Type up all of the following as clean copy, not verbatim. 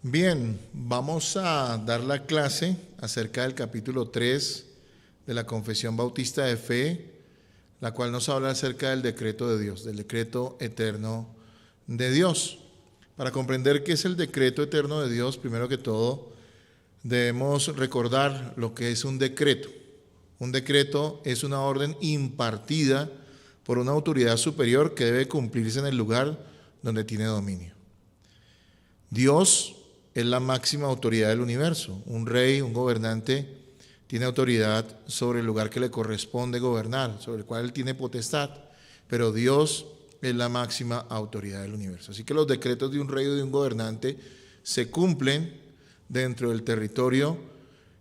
Bien, vamos a dar la clase acerca del capítulo 3 de la Confesión Bautista de Fe, la cual nos habla acerca del decreto de Dios, del decreto eterno de Dios. Para comprender qué es el decreto eterno de Dios, primero que todo, debemos recordar lo que es un decreto. Un decreto es una orden impartida por una autoridad superior que debe cumplirse en el lugar donde tiene dominio. Dios es la máxima autoridad del universo. Un rey, un gobernante, tiene autoridad sobre el lugar que le corresponde gobernar, sobre el cual él tiene potestad, pero Dios es la máxima autoridad del universo. Así que los decretos de un rey o de un gobernante se cumplen dentro del territorio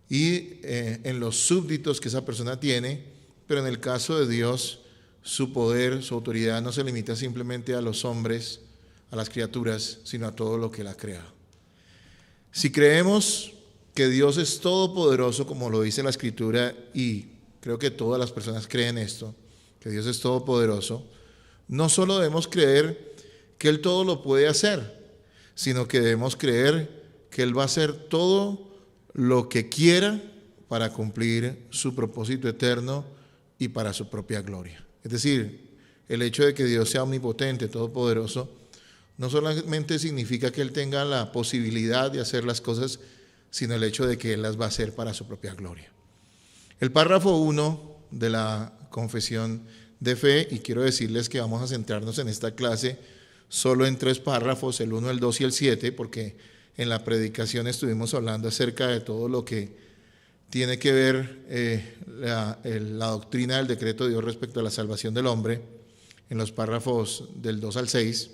y en los súbditos que esa persona tiene, pero en el caso de Dios, su poder, su autoridad no se limita simplemente a los hombres, a las criaturas, sino a todo lo que él ha creado. Si creemos que Dios es todopoderoso, como lo dice la Escritura, y creo que todas las personas creen esto, que Dios es todopoderoso, no solo debemos creer que Él todo lo puede hacer, sino que debemos creer que Él va a hacer todo lo que quiera para cumplir su propósito eterno y para su propia gloria. Es decir, el hecho de que Dios sea omnipotente, todopoderoso, no solamente significa que Él tenga la posibilidad de hacer las cosas, sino el hecho de que Él las va a hacer para su propia gloria. El párrafo 1 de la Confesión de Fe, y quiero decirles que vamos a centrarnos en esta clase solo en 3 párrafos, el 1, el 2 y el 7, porque en la predicación estuvimos hablando acerca de todo lo que tiene que ver la doctrina del decreto de Dios respecto a la salvación del hombre, en los párrafos del 2 al 6.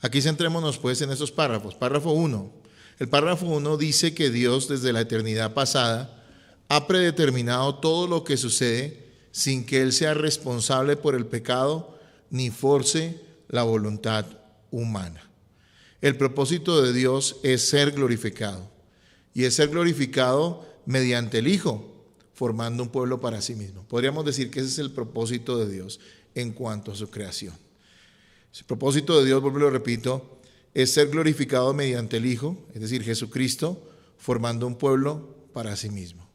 Aquí centrémonos pues en estos párrafos. Párrafo 1. El párrafo 1 dice que Dios desde la eternidad pasada ha predeterminado todo lo que sucede sin que Él sea responsable por el pecado ni force la voluntad humana. El propósito de Dios es ser glorificado, y es ser glorificado mediante el Hijo, formando un pueblo para sí mismo. Podríamos decir que ese es el propósito de Dios en cuanto a su creación. El propósito de Dios, vuelvo y lo repito, es ser glorificado mediante el Hijo, es decir, Jesucristo, formando un pueblo para sí mismo.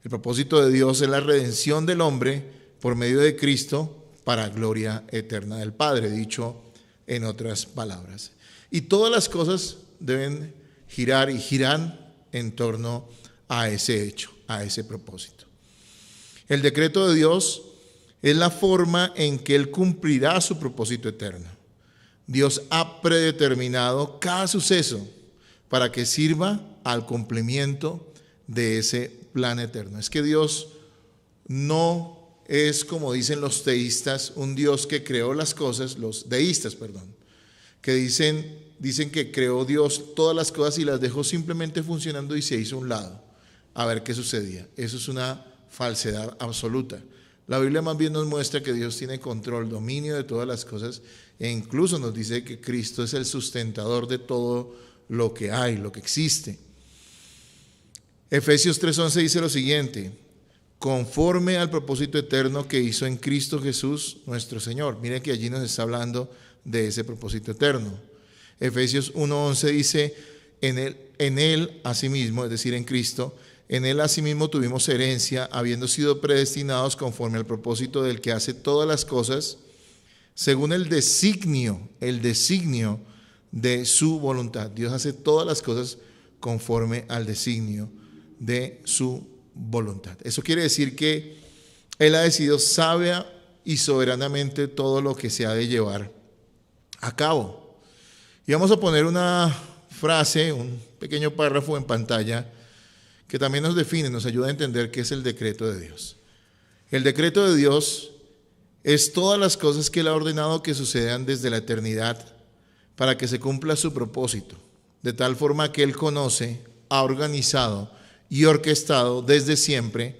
El propósito de Dios es la redención del hombre por medio de Cristo para gloria eterna del Padre, dicho en otras palabras. Y todas las cosas deben girar y giran en torno a ese hecho, a ese propósito. El decreto de Dios es la forma en que Él cumplirá su propósito eterno. Dios ha predeterminado cada suceso para que sirva al cumplimiento de ese plan eterno. Es que Dios no es, como dicen los teístas, un Dios que creó las cosas, los deístas, perdón, que dicen que creó Dios todas las cosas y las dejó simplemente funcionando y se hizo a un lado a ver qué sucedía. Eso es una falsedad absoluta. La Biblia más bien nos muestra que Dios tiene control, dominio de todas las cosas, e incluso nos dice que Cristo es el sustentador de todo lo que hay, lo que existe. Efesios 3:11 dice lo siguiente: conforme al propósito eterno que hizo en Cristo Jesús nuestro Señor. Miren que allí nos está hablando de ese propósito eterno. Efesios 1:11 dice: en él asimismo, es decir, en Cristo, en Él asimismo tuvimos herencia, habiendo sido predestinados conforme al propósito del que hace todas las cosas, según el designio de su voluntad. Dios hace todas las cosas conforme al designio de su voluntad. Eso quiere decir que Él ha decidido sabia y soberanamente todo lo que se ha de llevar a cabo. Y vamos a poner una frase, un pequeño párrafo en pantalla, que también nos define, nos ayuda a entender qué es el decreto de Dios. El decreto de Dios es todas las cosas que Él ha ordenado que sucedan desde la eternidad para que se cumpla su propósito, de tal forma que Él conoce, ha organizado y orquestado desde siempre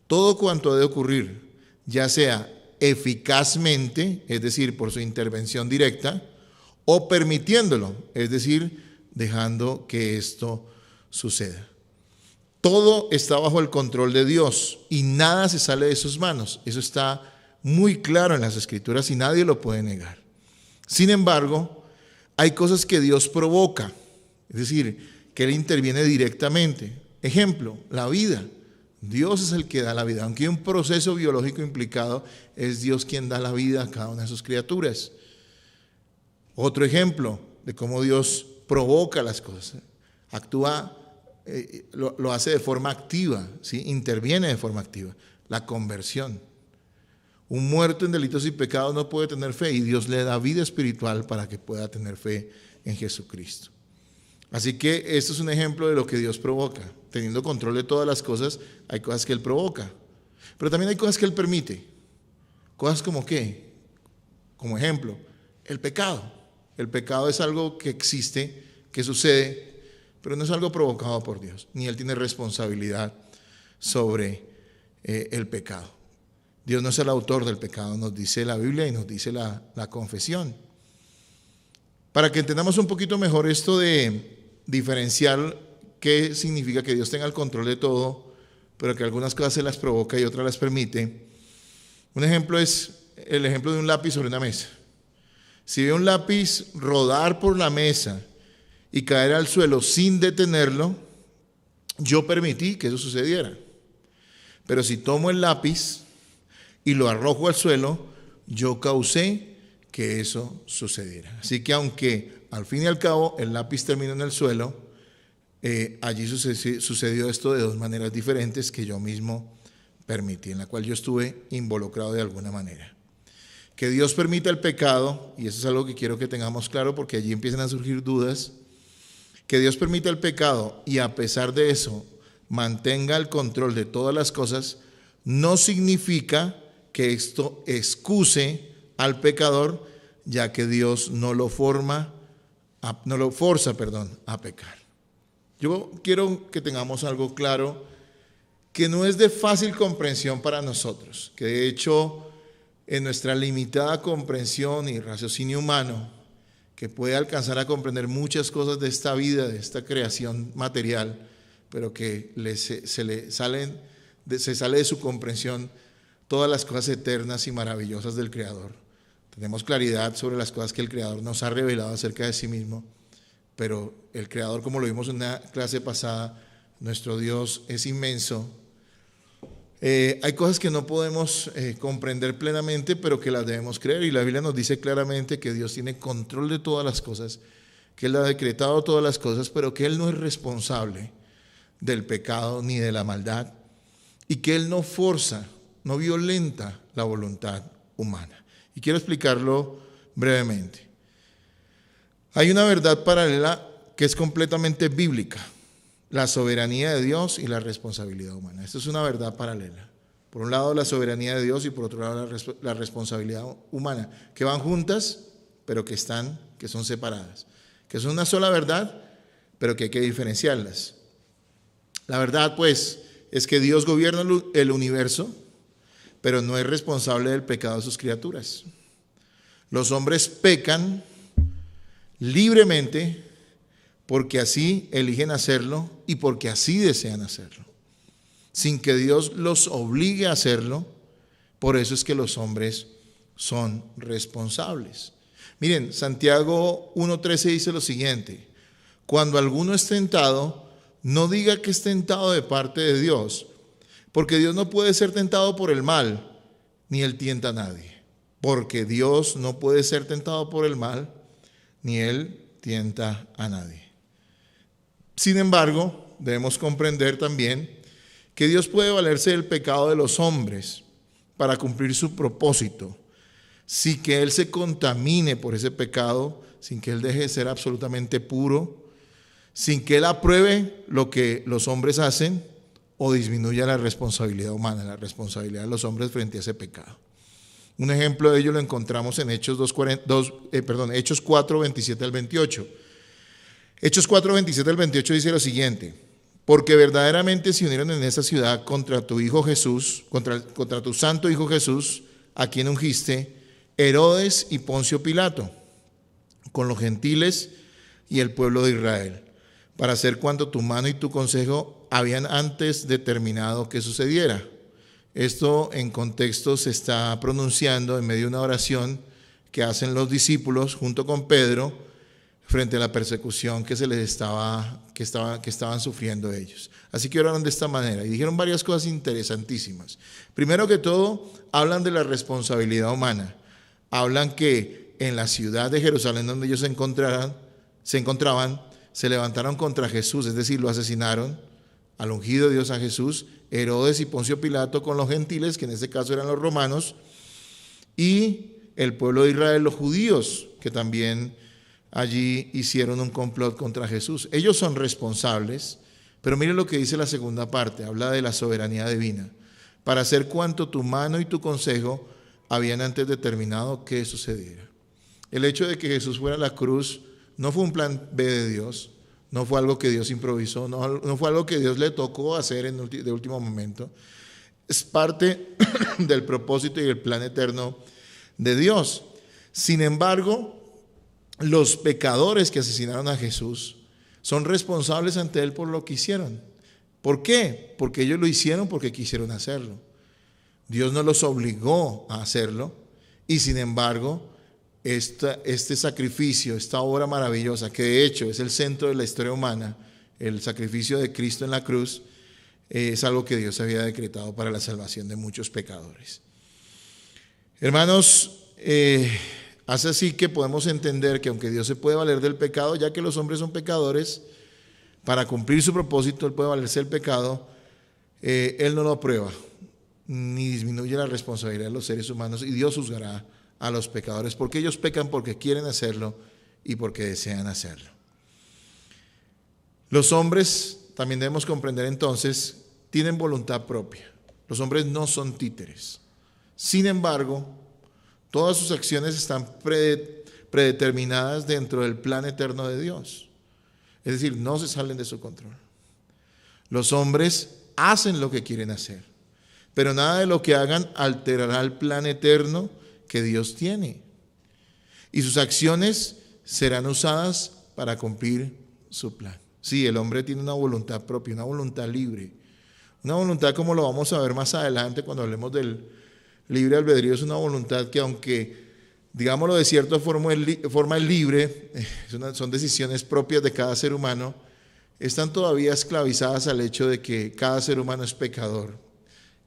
todo cuanto ha de ocurrir, ya sea eficazmente, es decir, por su intervención directa, o permitiéndolo, es decir, dejando que esto suceda. Todo está bajo el control de Dios y nada se sale de sus manos. Eso está muy claro en las Escrituras y nadie lo puede negar. Sin embargo, hay cosas que Dios provoca Es decir, que Él interviene directamente. Ejemplo, la vida. Dios es el que da la vida. Aunque hay un proceso biológico implicado, es Dios quien da la vida a cada una de sus criaturas. Otro ejemplo de cómo Dios provoca las cosas. Actúa, lo hace de forma activa, ¿sí? Interviene de forma activa. La conversión. Un muerto en delitos y pecados no puede tener fe y Dios le da vida espiritual para que pueda tener fe en Jesucristo. Así que esto es un ejemplo de lo que Dios provoca. Teniendo control de todas las cosas, hay cosas que Él provoca. Pero también hay cosas que Él permite. Cosas como ¿qué? Como ejemplo, el pecado. El pecado es algo que existe, que sucede, pero no es algo provocado por Dios. Ni Él tiene responsabilidad sobre el pecado. Dios no es el autor del pecado, nos dice la Biblia y nos dice la confesión. Para que entendamos un poquito mejor esto de diferenciar qué significa que Dios tenga el control de todo, pero que algunas cosas se las provoca y otras las permite. Un ejemplo es el ejemplo de un lápiz sobre una mesa. Si ve un lápiz rodar por la mesa y caer al suelo sin detenerlo, yo permití que eso sucediera. Pero si tomo el lápiz y lo arrojo al suelo, yo causé que eso sucediera. Así que aunque al fin y al cabo el lápiz terminó en el suelo, allí sucedió esto de dos maneras diferentes que yo mismo permití, en la cual yo estuve involucrado de alguna manera. Que Dios permita el pecado, y eso es algo que quiero que tengamos claro porque allí empiezan a surgir dudas, que Dios permita el pecado y a pesar de eso mantenga el control de todas las cosas, no significa que esto excuse al pecador, ya que Dios no lo forza a pecar. Yo quiero que tengamos algo claro que no es de fácil comprensión para nosotros, que de hecho en nuestra limitada comprensión y raciocinio humano, que puede alcanzar a comprender muchas cosas de esta vida, de esta creación material, pero que se sale de su comprensión todas las cosas eternas y maravillosas del Creador. Tenemos claridad sobre las cosas que el Creador nos ha revelado acerca de sí mismo, pero el Creador, como lo vimos en una clase pasada, nuestro Dios es inmenso. Hay cosas que no podemos comprender plenamente, pero que las debemos creer, y la Biblia nos dice claramente que Dios tiene control de todas las cosas, que Él ha decretado todas las cosas, pero que Él no es responsable del pecado ni de la maldad, y que Él no forza, no violenta la voluntad humana. Y quiero explicarlo brevemente. Hay una verdad paralela que es completamente bíblica: la soberanía de Dios y la responsabilidad humana. Esto es una verdad paralela. Por un lado la soberanía de Dios y por otro lado la responsabilidad humana, que van juntas, pero que son separadas. Que son una sola verdad, pero que hay que diferenciarlas. La verdad, pues, es que Dios gobierna el universo, pero no es responsable del pecado de sus criaturas. Los hombres pecan libremente porque así eligen hacerlo y porque así desean hacerlo, sin que Dios los obligue a hacerlo. Por eso es que los hombres son responsables. Miren, Santiago 1:13 dice lo siguiente: cuando alguno es tentado, no diga que es tentado de parte de Dios, porque Dios no puede ser tentado por el mal, ni Él tienta a nadie. Porque Dios no puede ser tentado por el mal, ni Él tienta a nadie. Sin embargo, debemos comprender también que Dios puede valerse del pecado de los hombres para cumplir su propósito, sin que Él se contamine por ese pecado, sin que Él deje de ser absolutamente puro, sin que Él apruebe lo que los hombres hacen o disminuya la responsabilidad humana, la responsabilidad de los hombres frente a ese pecado. Un ejemplo de ello lo encontramos en Hechos 4, 27 al 28. Hechos 4, 27 al 28 dice lo siguiente: porque verdaderamente se unieron en esa ciudad contra tu Hijo Jesús, contra tu santo Hijo Jesús, a quien ungiste, Herodes y Poncio Pilato, con los gentiles y el pueblo de Israel, para hacer cuanto tu mano y tu consejo habían antes determinado que sucediera. Esto en contexto se está pronunciando en medio de una oración que hacen los discípulos junto con Pedro frente a la persecución que estaban sufriendo ellos. Así que oraron de esta manera y dijeron varias cosas interesantísimas. Primero que todo, hablan de la responsabilidad humana. Hablan que en la ciudad de Jerusalén donde ellos se encontraban, se levantaron contra Jesús, es decir, lo asesinaron al ungido de Dios, a Jesús, Herodes y Poncio Pilato con los gentiles, que en este caso eran los romanos, y el pueblo de Israel, los judíos, que también allí hicieron un complot contra Jesús. Ellos son responsables, pero mire lo que dice la segunda parte, habla de la soberanía divina, para hacer cuanto tu mano y tu consejo habían antes determinado que sucediera. El hecho de que Jesús fuera a la cruz no fue un plan B de Dios, no fue algo que Dios improvisó, no fue algo que Dios le tocó hacer de último momento. Es parte del propósito y el plan eterno de Dios. Sin embargo, los pecadores que asesinaron a Jesús son responsables ante Él por lo que hicieron. ¿Por qué? Porque ellos lo hicieron porque quisieron hacerlo. Dios no los obligó a hacerlo y sin embargo, este sacrificio, esta obra maravillosa, que de hecho es el centro de la historia humana, el sacrificio de Cristo en la cruz, es algo que Dios había decretado para la salvación de muchos pecadores. Hermanos, hace así que podemos entender que aunque Dios se puede valer del pecado, ya que los hombres son pecadores, para cumplir su propósito, Él puede valerse del pecado, Él no lo aprueba, ni disminuye la responsabilidad de los seres humanos, y Dios juzgará a los pecadores, porque ellos pecan porque quieren hacerlo y porque desean hacerlo. Los hombres, también debemos comprender entonces, tienen voluntad propia. Los hombres no son títeres. Sin embargo, todas sus acciones están predeterminadas dentro del plan eterno de Dios. Es decir, no se salen de su control. Los hombres hacen lo que quieren hacer, pero nada de lo que hagan alterará el plan eterno que Dios tiene. Y sus acciones serán usadas para cumplir su plan. Sí, el hombre tiene una voluntad propia, una voluntad libre. Una voluntad, como lo vamos a ver más adelante cuando hablemos del libre albedrío, es una voluntad que, aunque digámoslo de cierta forma es libre, son decisiones propias de cada ser humano, están todavía esclavizadas al hecho de que cada ser humano es pecador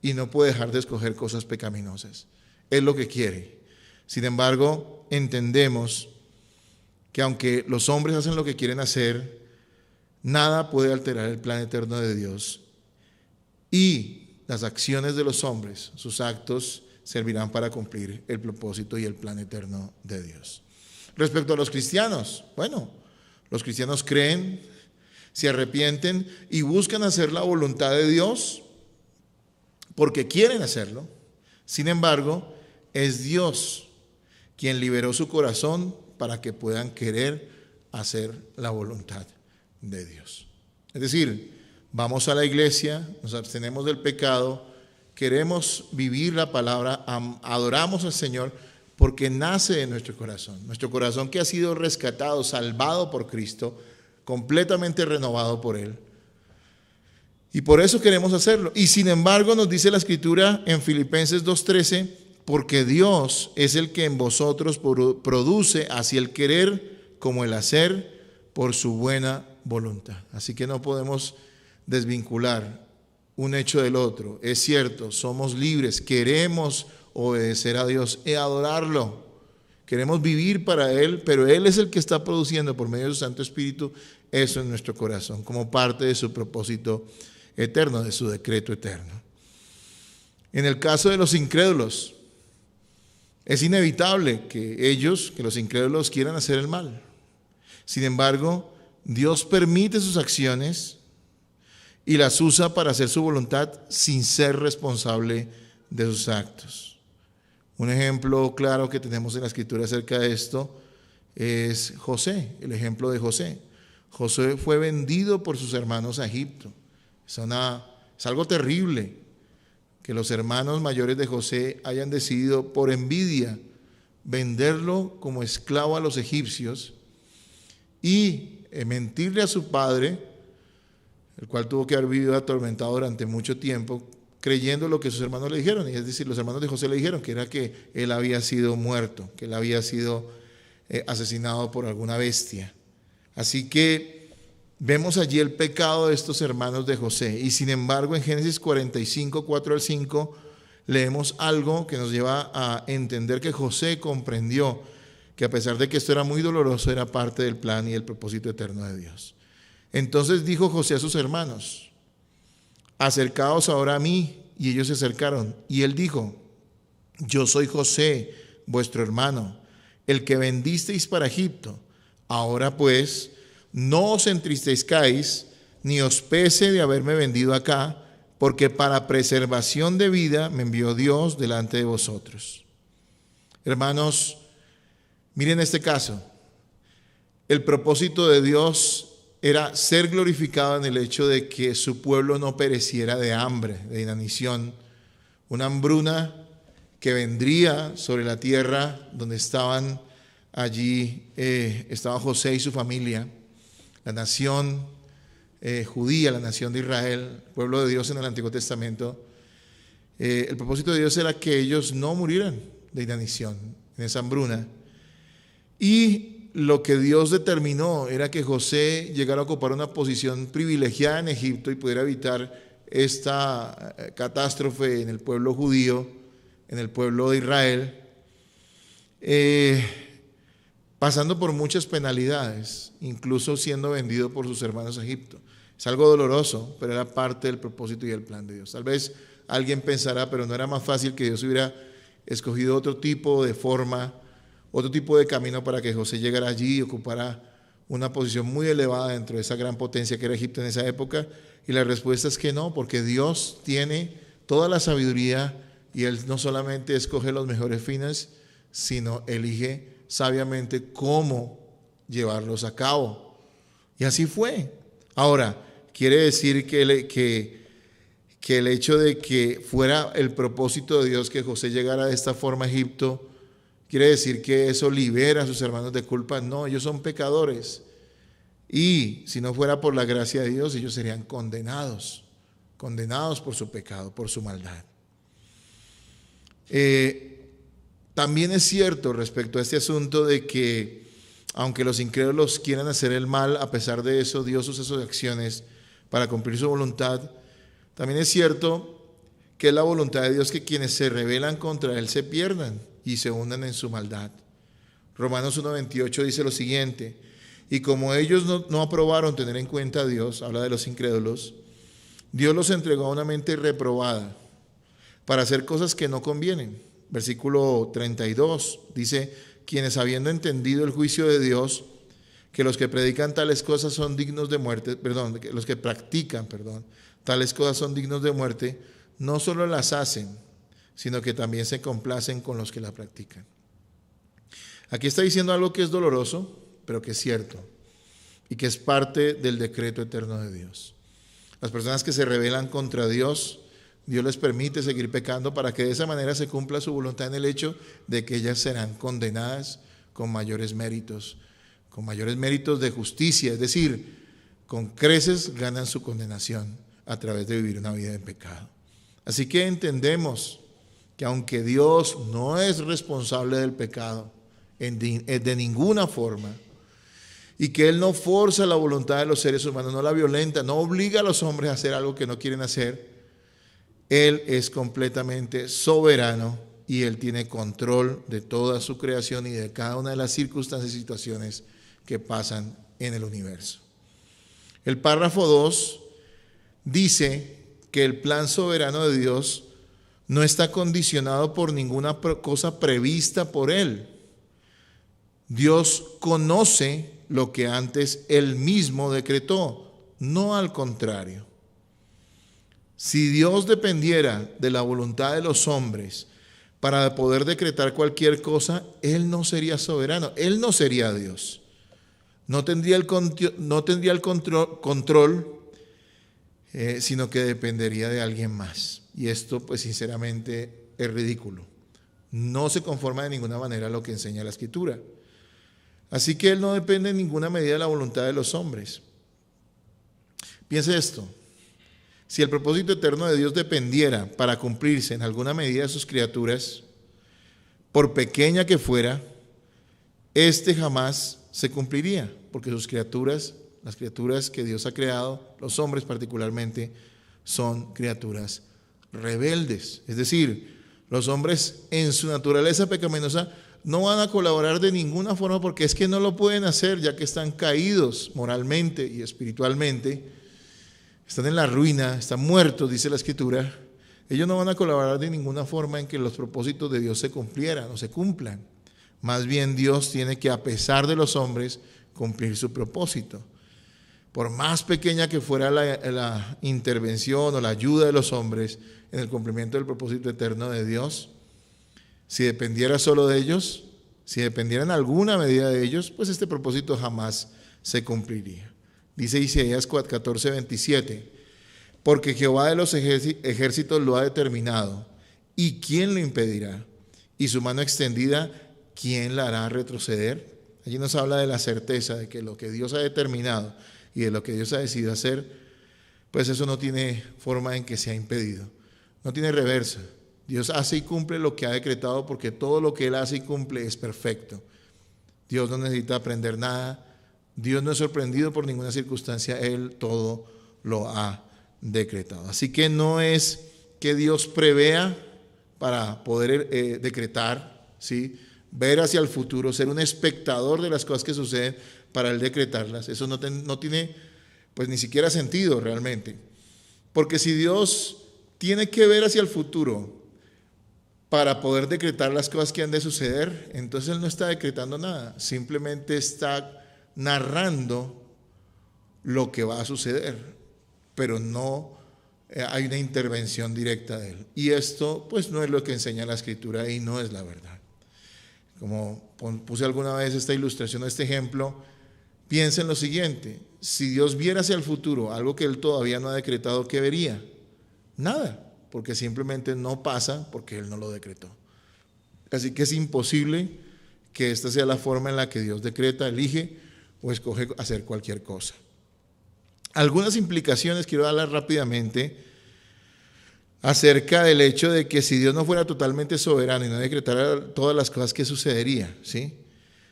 y no puede dejar de escoger cosas pecaminosas. Es lo que quiere. Sin embargo, entendemos que aunque los hombres hacen lo que quieren hacer, nada puede alterar el plan eterno de Dios. Y las acciones de los hombres, sus actos, servirán para cumplir el propósito y el plan eterno de Dios. Respecto a los cristianos, bueno, los cristianos creen, se arrepienten y buscan hacer la voluntad de Dios porque quieren hacerlo. Sin embargo, es Dios quien liberó su corazón para que puedan querer hacer la voluntad de Dios. Es decir, vamos a la iglesia, nos abstenemos del pecado, queremos vivir la palabra, adoramos al Señor porque nace de nuestro corazón que ha sido rescatado, salvado por Cristo, completamente renovado por Él. Y por eso queremos hacerlo. Y sin embargo nos dice la Escritura en Filipenses 2:13, porque Dios es el que en vosotros produce así el querer como el hacer por su buena voluntad. Así que no podemos desvincular un hecho del otro. Es cierto, somos libres, queremos obedecer a Dios y adorarlo. Queremos vivir para Él, pero Él es el que está produciendo por medio de su Santo Espíritu eso en nuestro corazón, como parte de su propósito eterno, de su decreto eterno. En el caso de los incrédulos, es inevitable que los incrédulos quieran hacer el mal. Sin embargo, Dios permite sus acciones y las usa para hacer su voluntad sin ser responsable de sus actos. Un ejemplo claro que tenemos en la Escritura acerca de esto es José, el ejemplo de José. José fue vendido por sus hermanos a Egipto. Es algo terrible que los hermanos mayores de José hayan decidido por envidia venderlo como esclavo a los egipcios y mentirle a su padre, el cual tuvo que haber vivido atormentado durante mucho tiempo, creyendo lo que sus hermanos le dijeron. Y es decir, los hermanos de José le dijeron que era que él había sido muerto, que él había sido asesinado por alguna bestia. Así que vemos allí el pecado de estos hermanos de José. Y sin embargo, en Génesis 45, 4 al 5, leemos algo que nos lleva a entender que José comprendió que a pesar de que esto era muy doloroso, era parte del plan y el propósito eterno de Dios. Entonces dijo José a sus hermanos: acercaos ahora a mí. Y ellos se acercaron. Y él dijo: yo soy José, vuestro hermano, el que vendisteis para Egipto. Ahora pues, no os entristezcáis, ni os pese de haberme vendido acá, porque para preservación de vida me envió Dios delante de vosotros. Hermanos, miren este caso. El propósito de Dios era ser glorificado en el hecho de que su pueblo no pereciera de hambre, de inanición, una hambruna que vendría sobre la tierra donde estaban allí, estaba José y su familia, la nación judía, la nación de Israel, el pueblo de Dios en el Antiguo Testamento. El propósito de Dios era que ellos no murieran de inanición, en esa hambruna. Y lo que Dios determinó era que José llegara a ocupar una posición privilegiada en Egipto y pudiera evitar esta catástrofe en el pueblo judío, en el pueblo de Israel, pasando por muchas penalidades, incluso siendo vendido por sus hermanos a Egipto. Es algo doloroso, pero era parte del propósito y el plan de Dios. Tal vez alguien pensará, pero ¿no era más fácil que Dios hubiera escogido otro tipo de forma, otro tipo de camino para que José llegara allí y ocupara una posición muy elevada dentro de esa gran potencia que era Egipto en esa época? Y la respuesta es que no, porque Dios tiene toda la sabiduría y Él no solamente escoge los mejores fines, sino elige sabiamente cómo llevarlos a cabo. Y así fue. Ahora, quiere decir que el hecho de que fuera el propósito de Dios que José llegara de esta forma a Egipto, ¿quiere decir que eso libera a sus hermanos de culpa? No, ellos son pecadores. Y si no fuera por la gracia de Dios, ellos serían condenados por su pecado, por su maldad. También es cierto respecto a este asunto de que aunque los incrédulos quieran hacer el mal, a pesar de eso, Dios usa sus acciones para cumplir su voluntad. También es cierto que es la voluntad de Dios que quienes se rebelan contra Él se pierdan y se hundan en su maldad. Romanos 1:28 dice lo siguiente: y como ellos no aprobaron tener en cuenta a Dios, habla de los incrédulos, Dios los entregó a una mente reprobada para hacer cosas que no convienen. Versículo 32 dice: quienes habiendo entendido el juicio de Dios, que los que predican tales cosas son dignos de muerte, los que practican, tales cosas son dignos de muerte, no solo las hacen, sino que también se complacen con los que la practican. Aquí está diciendo algo que es doloroso, pero que es cierto, y que es parte del decreto eterno de Dios. Las personas que se rebelan contra Dios, Dios les permite seguir pecando para que de esa manera se cumpla su voluntad en el hecho de que ellas serán condenadas con mayores méritos de justicia, es decir, con creces ganan su condenación a través de vivir una vida en pecado. Así que entendemos que aunque Dios no es responsable del pecado de ninguna forma, y que Él no forza la voluntad de los seres humanos, no la violenta, no obliga a los hombres a hacer algo que no quieren hacer, Él es completamente soberano y Él tiene control de toda su creación y de cada una de las circunstancias y situaciones que pasan en el universo. El párrafo 2 dice que el plan soberano de Dios no está condicionado por ninguna cosa prevista por Él. Dios conoce lo que antes Él mismo decretó, no al contrario. Si Dios dependiera de la voluntad de los hombres para poder decretar cualquier cosa, Él no sería soberano, Él no sería Dios. No tendría el control, sino que dependería de alguien más. Y esto, pues sinceramente, es ridículo. No se conforma de ninguna manera a lo que enseña la Escritura. Así que Él no depende en ninguna medida de la voluntad de los hombres. Piense esto: si el propósito eterno de Dios dependiera para cumplirse en alguna medida de sus criaturas, por pequeña que fuera, este jamás se cumpliría. Porque sus criaturas, las criaturas que Dios ha creado, los hombres particularmente, son criaturas rebeldes. Es decir, los hombres en su naturaleza pecaminosa no van a colaborar de ninguna forma porque es que no lo pueden hacer, ya que están caídos moralmente y espiritualmente, están en la ruina, están muertos, dice la Escritura. Ellos no van a colaborar de ninguna forma en que los propósitos de Dios se cumplieran o se cumplan. Más bien Dios tiene que, a pesar de los hombres, cumplir su propósito. Por más pequeña que fuera la intervención o la ayuda de los hombres en el cumplimiento del propósito eterno de Dios, si dependiera solo de ellos, si dependiera en alguna medida de ellos, pues este propósito jamás se cumpliría. Dice Isaías 14, 27, porque Jehová de los ejércitos lo ha determinado, ¿y quién lo impedirá? Y su mano extendida, ¿quién la hará retroceder? Allí nos habla de la certeza de que lo que Dios ha determinado y de lo que Dios ha decidido hacer, pues eso no tiene forma en que sea impedido, no tiene reversa. Dios hace y cumple lo que ha decretado porque todo lo que Él hace y cumple es perfecto. Dios no necesita aprender nada, Dios no es sorprendido por ninguna circunstancia, Él todo lo ha decretado. Así que no es que Dios prevea para poder decretar, ¿sí? Ver hacia el futuro, ser un espectador de las cosas que suceden para Él decretarlas. Eso no tiene pues ni siquiera sentido realmente. Porque si Dios tiene que ver hacia el futuro para poder decretar las cosas que han de suceder, entonces Él no está decretando nada, simplemente está narrando lo que va a suceder, pero no hay una intervención directa de Él. Y esto pues no es lo que enseña la Escritura y no es la verdad. Como puse alguna vez esta ilustración, este ejemplo, piensa en lo siguiente: si Dios viera hacia el futuro algo que Él todavía no ha decretado, ¿qué vería? Nada, porque simplemente no pasa porque Él no lo decretó. Así que es imposible que esta sea la forma en la que Dios decreta, elige o escoge hacer cualquier cosa. Algunas implicaciones quiero darlas rápidamente acerca del hecho de que si Dios no fuera totalmente soberano y no decretara todas las cosas, ¿qué sucedería? ¿Sí?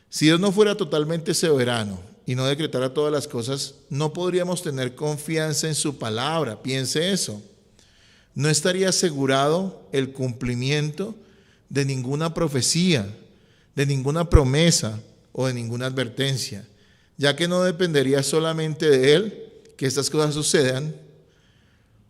Si Dios no fuera totalmente soberano y no decretara todas las cosas, no podríamos tener confianza en su palabra. Piense eso. No estaría asegurado el cumplimiento de ninguna profecía, de ninguna promesa o de ninguna advertencia, ya que no dependería solamente de Él que estas cosas sucedan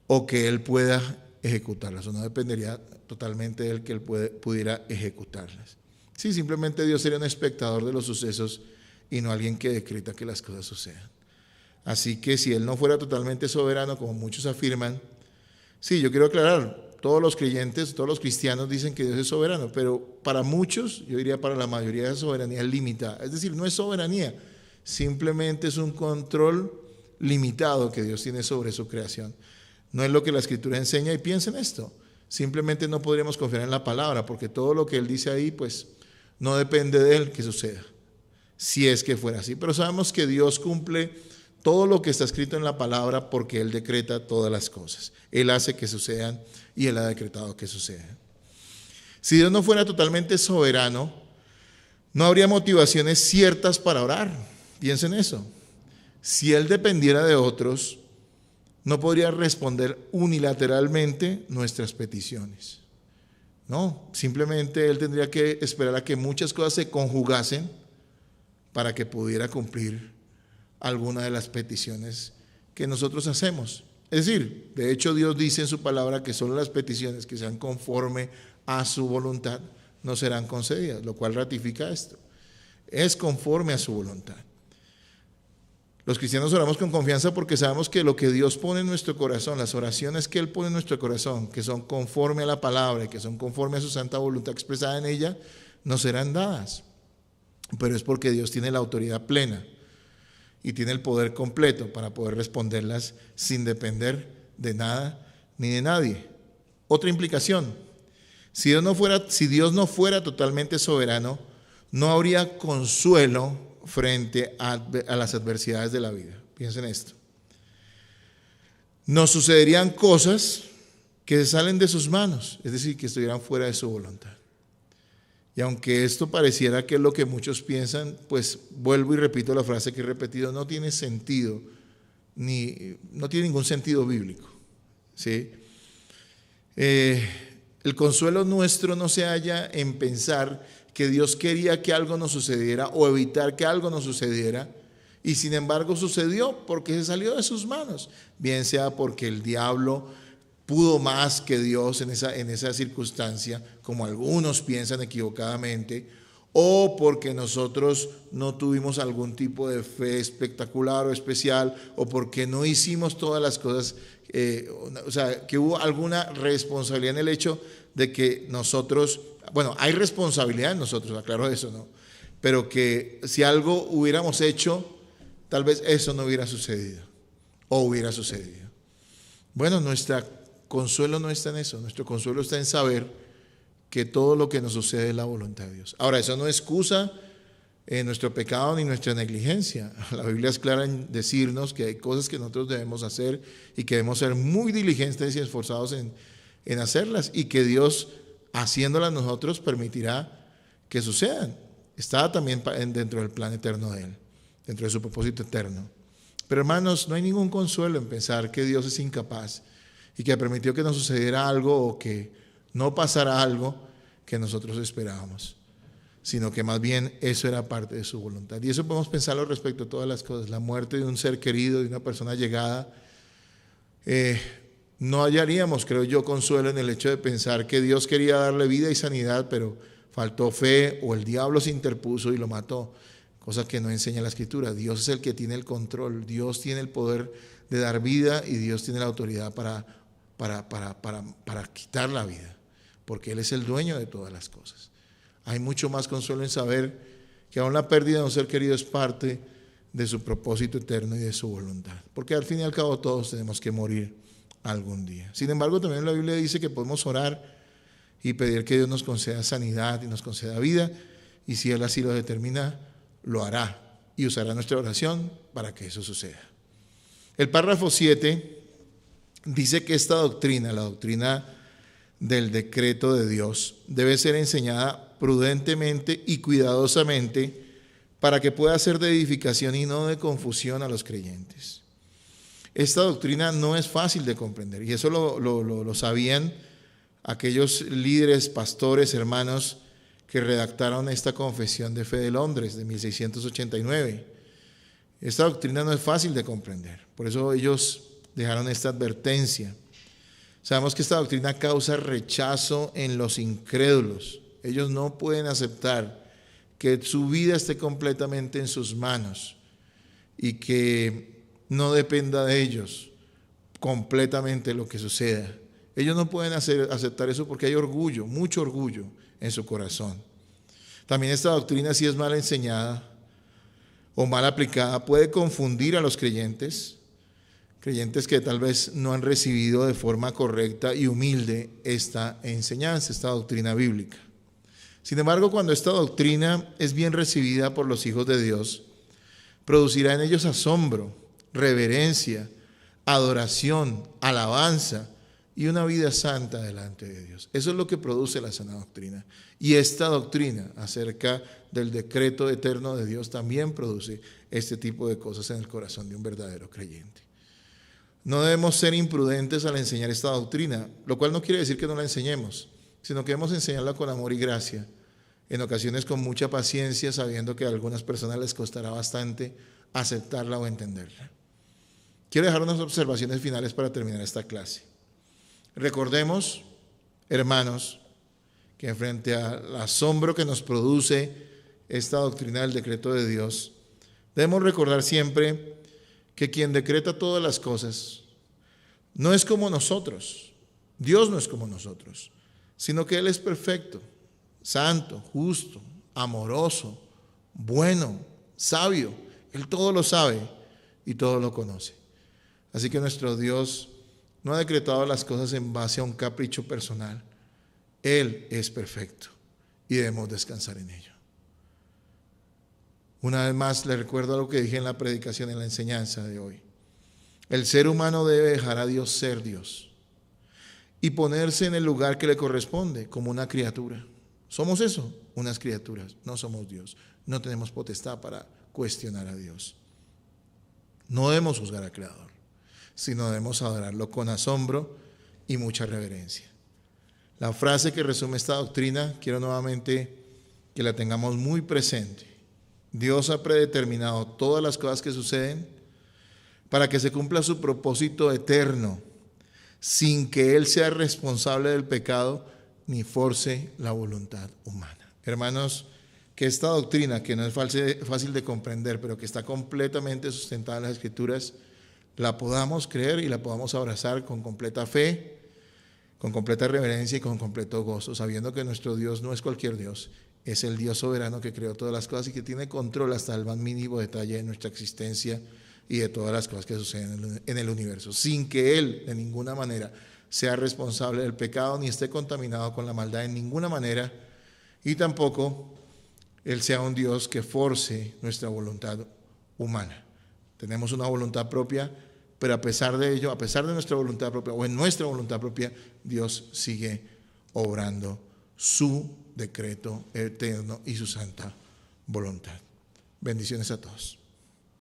o que Él pueda ejecutarlas, o no dependería totalmente de Él que Él pudiera ejecutarlas. Sí, simplemente Dios sería un espectador de los sucesos y no alguien que decreta que las cosas sucedan. Así que si Él no fuera totalmente soberano, como muchos afirman, sí, yo quiero aclarar, todos los creyentes, todos los cristianos dicen que Dios es soberano, pero para muchos, yo diría para la mayoría, esa soberanía es limitada. Es decir, no es soberanía, simplemente es un control limitado que Dios tiene sobre su creación. No es lo que la Escritura enseña, y piensen esto, simplemente no podríamos confiar en la palabra, porque todo lo que Él dice ahí, pues no depende de Él que suceda, si es que fuera así. Pero sabemos que Dios cumple todo lo que está escrito en la palabra porque Él decreta todas las cosas. Él hace que sucedan y Él ha decretado que sucedan. Si Dios no fuera totalmente soberano, no habría motivaciones ciertas para orar. Piensen eso. Si Él dependiera de otros, no podría responder unilateralmente nuestras peticiones. No, simplemente Él tendría que esperar a que muchas cosas se conjugasen para que pudiera cumplir alguna de las peticiones que nosotros hacemos. Es decir, de hecho Dios dice en su palabra que solo las peticiones que sean conforme a su voluntad no serán concedidas, lo cual ratifica esto. Es conforme a su voluntad. Los cristianos oramos con confianza porque sabemos que lo que Dios pone en nuestro corazón, las oraciones que Él pone en nuestro corazón, que son conforme a la palabra y que son conforme a su santa voluntad expresada en ella, nos serán dadas. Pero es porque Dios tiene la autoridad plena y tiene el poder completo para poder responderlas sin depender de nada ni de nadie. Otra implicación: si Dios no fuera totalmente soberano, no habría consuelo frente a las adversidades de la vida. Piensen esto. Nos sucederían cosas que salen de sus manos, es decir, que estuvieran fuera de su voluntad. Y aunque esto pareciera que es lo que muchos piensan, pues vuelvo y repito la frase que he repetido, no tiene sentido, no tiene ningún sentido bíblico, ¿sí? El consuelo nuestro no se halla en pensar que Dios quería que algo nos sucediera o evitar que algo nos sucediera, y sin embargo sucedió porque se salió de sus manos, bien sea porque el diablo pudo más que Dios en esa circunstancia, como algunos piensan equivocadamente, o porque nosotros no tuvimos algún tipo de fe espectacular o especial, o porque no hicimos todas las cosas, o sea, que hubo alguna responsabilidad en el hecho de que nosotros, bueno, hay responsabilidad en nosotros, aclaro eso, ¿no? Pero que si algo hubiéramos hecho, tal vez eso no hubiera sucedido, o hubiera sucedido. Bueno, nuestro consuelo no está en eso, nuestro consuelo está en saber que todo lo que nos sucede es la voluntad de Dios. Ahora, eso no excusa nuestro pecado ni nuestra negligencia. La Biblia es clara en decirnos que hay cosas que nosotros debemos hacer y que debemos ser muy diligentes y esforzados en hacerlas, y que Dios, haciéndolas nosotros, permitirá que sucedan. Está también dentro del plan eterno de Él, dentro de su propósito eterno. Pero hermanos, no hay ningún consuelo en pensar que Dios es incapaz y que permitió que nos sucediera algo o que no pasara algo que nosotros esperábamos, sino que más bien eso era parte de su voluntad. Y eso podemos pensarlo respecto a todas las cosas. La muerte de un ser querido, de una persona llegada, no hallaríamos, creo yo, consuelo en el hecho de pensar que Dios quería darle vida y sanidad, pero faltó fe o el diablo se interpuso y lo mató, cosa que no enseña la Escritura. Dios es el que tiene el control, Dios tiene el poder de dar vida y Dios tiene la autoridad para quitar la vida, porque Él es el dueño de todas las cosas. Hay mucho más consuelo en saber que aún la pérdida de un ser querido es parte de su propósito eterno y de su voluntad, porque al fin y al cabo todos tenemos que morir algún día. Sin embargo, también la Biblia dice que podemos orar y pedir que Dios nos conceda sanidad y nos conceda vida, y si Él así lo determina, lo hará y usará nuestra oración para que eso suceda. El párrafo 7 dice que esta doctrina, la doctrina del decreto de Dios, debe ser enseñada prudentemente y cuidadosamente para que pueda ser de edificación y no de confusión a los creyentes. Esta doctrina no es fácil de comprender, y eso lo sabían aquellos líderes, pastores, hermanos que redactaron esta Confesión de Fe de Londres de 1689. Esta doctrina no es fácil de comprender, por eso ellos dejaron esta advertencia. Sabemos que esta doctrina causa rechazo en los incrédulos. Ellos no pueden aceptar que su vida esté completamente en sus manos y que no dependa de ellos completamente lo que suceda. Ellos no pueden aceptar eso porque hay orgullo, mucho orgullo en su corazón. También esta doctrina, si es mal enseñada o mal aplicada, puede confundir a los creyentes que tal vez no han recibido de forma correcta y humilde esta enseñanza, esta doctrina bíblica. Sin embargo, cuando esta doctrina es bien recibida por los hijos de Dios, producirá en ellos asombro, reverencia, adoración, alabanza y una vida santa delante de Dios. Eso es lo que produce la sana doctrina. Y esta doctrina acerca del decreto eterno de Dios también produce este tipo de cosas en el corazón de un verdadero creyente. No debemos ser imprudentes al enseñar esta doctrina, lo cual no quiere decir que no la enseñemos, sino que debemos enseñarla con amor y gracia, en ocasiones con mucha paciencia, sabiendo que a algunas personas les costará bastante aceptarla o entenderla. Quiero dejar unas observaciones finales para terminar esta clase. Recordemos, hermanos, que frente al asombro que nos produce esta doctrina del decreto de Dios, debemos recordar siempre que quien decreta todas las cosas no es como nosotros, Dios no es como nosotros, sino que Él es perfecto, santo, justo, amoroso, bueno, sabio. Él todo lo sabe y todo lo conoce. Así que nuestro Dios no ha decretado las cosas en base a un capricho personal. Él es perfecto y debemos descansar en ello. Una vez más le recuerdo algo que dije en la predicación, en la enseñanza de hoy. El ser humano debe dejar a Dios ser Dios y ponerse en el lugar que le corresponde como una criatura. Somos eso, unas criaturas, no somos Dios. No tenemos potestad para cuestionar a Dios. No debemos juzgar al Creador, sino debemos adorarlo con asombro y mucha reverencia. La frase que resume esta doctrina, quiero nuevamente que la tengamos muy presente. Dios ha predeterminado todas las cosas que suceden para que se cumpla su propósito eterno, sin que Él sea responsable del pecado ni force la voluntad humana. Hermanos, que esta doctrina, que no es fácil de comprender, pero que está completamente sustentada en las Escrituras, la podamos creer y la podamos abrazar con completa fe, con completa reverencia y con completo gozo, sabiendo que nuestro Dios no es cualquier Dios, es el Dios soberano que creó todas las cosas y que tiene control hasta el más mínimo detalle de nuestra existencia y de todas las cosas que suceden en el universo, sin que Él de ninguna manera sea responsable del pecado ni esté contaminado con la maldad en ninguna manera, y tampoco Él sea un Dios que force nuestra voluntad humana. Tenemos una voluntad propia, pero a pesar de ello, a pesar de nuestra voluntad propia o en nuestra voluntad propia, Dios sigue obrando su decreto eterno y su santa voluntad. Bendiciones a todos.